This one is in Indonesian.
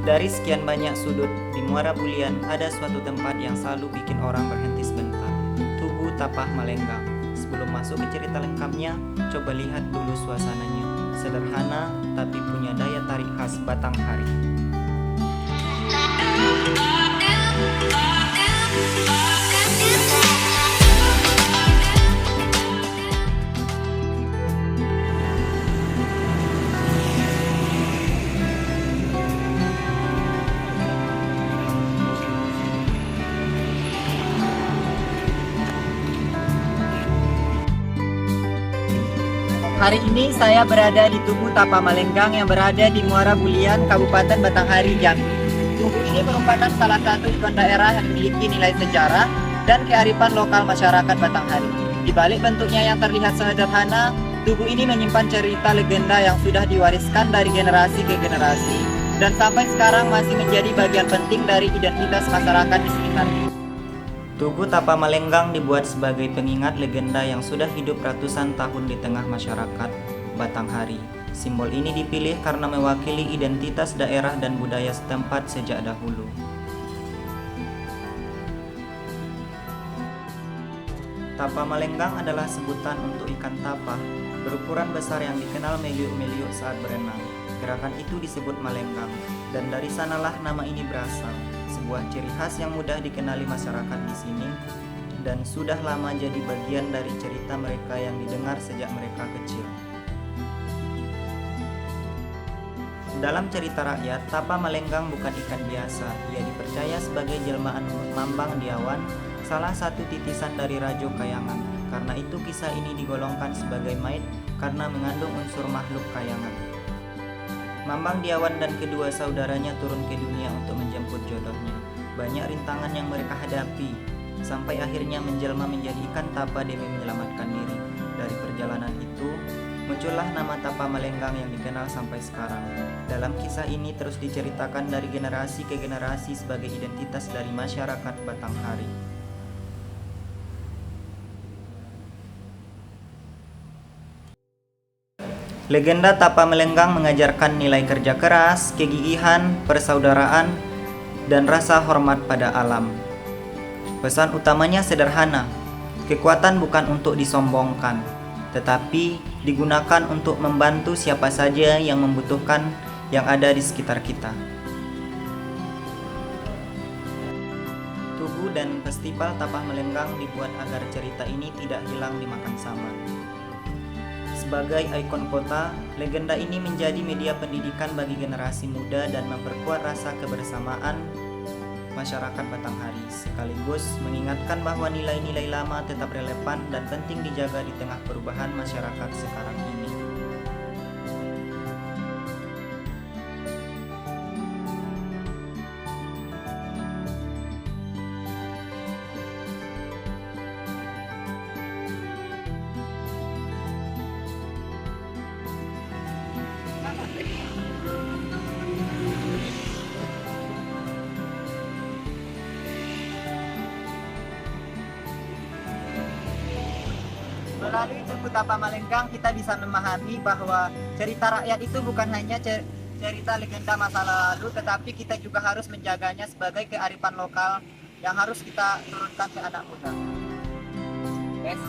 Dari sekian banyak sudut di Muara Bulian, ada suatu tempat yang selalu bikin orang berhenti sebentar. Tugu Tapah Malenggang. Sebelum masuk ke cerita lengkapnya, coba lihat dulu suasananya. Sederhana, tapi punya daya tarik khas Batanghari. Hari ini saya berada di Tugu Tapah Malenggang yang berada di Muara Bulian, Kabupaten Batanghari, Jambi. Tugu ini merupakan salah satu ikon daerah yang memiliki nilai sejarah dan kearifan lokal masyarakat Batanghari. Di balik bentuknya yang terlihat sederhana, tugu ini menyimpan cerita legenda yang sudah diwariskan dari generasi ke generasi dan sampai sekarang masih menjadi bagian penting dari identitas masyarakat di sekitarnya. Tugu Tapah Malenggang dibuat sebagai pengingat legenda yang sudah hidup ratusan tahun di tengah masyarakat Batanghari. Simbol ini dipilih karena mewakili identitas daerah dan budaya setempat sejak dahulu. Tapah Malenggang adalah sebutan untuk ikan tapah berukuran besar yang dikenal meliuk-meliuk saat berenang. Gerakan itu disebut malenggang, dan dari sanalah nama ini berasal. Sebuah ciri khas yang mudah dikenali masyarakat di sini dan sudah lama jadi bagian dari cerita mereka yang didengar sejak mereka kecil. Dalam cerita rakyat, Tapah Malenggang bukan ikan biasa. Ia dipercaya sebagai jelmaan Mambang Diawan, salah satu titisan dari Rajo Kayangan. Karena itu kisah ini digolongkan sebagai mait karena mengandung unsur makhluk kayangan. Mambang Diawan dan kedua saudaranya turun ke dunia untuk menjemput jodohnya. Banyak rintangan yang mereka hadapi, sampai akhirnya menjelma menjadi ikan tapah demi menyelamatkan diri. Dari perjalanan itu, muncullah nama Tapah Malenggang yang dikenal sampai sekarang. Dalam kisah ini terus diceritakan dari generasi ke generasi sebagai identitas dari masyarakat Batanghari. Legenda Tapah Malenggang mengajarkan nilai kerja keras, kegigihan, persaudaraan, dan rasa hormat pada alam. Pesan utamanya sederhana, kekuatan bukan untuk disombongkan, tetapi digunakan untuk membantu siapa saja yang membutuhkan yang ada di sekitar kita. Tugu dan Festival Tapah Malenggang dibuat agar cerita ini tidak hilang dimakan sama. Sebagai ikon kota, legenda ini menjadi media pendidikan bagi generasi muda dan memperkuat rasa kebersamaan masyarakat Batanghari, sekaligus mengingatkan bahwa nilai-nilai lama tetap relevan dan penting dijaga di tengah perubahan masyarakat sekarang ini. Melalui Tugu Tapah Malenggang kita bisa memahami bahwa cerita rakyat itu bukan hanya cerita legenda masa lalu, tetapi kita juga harus menjaganya sebagai kearifan lokal yang harus kita turunkan ke anak muda. Yes.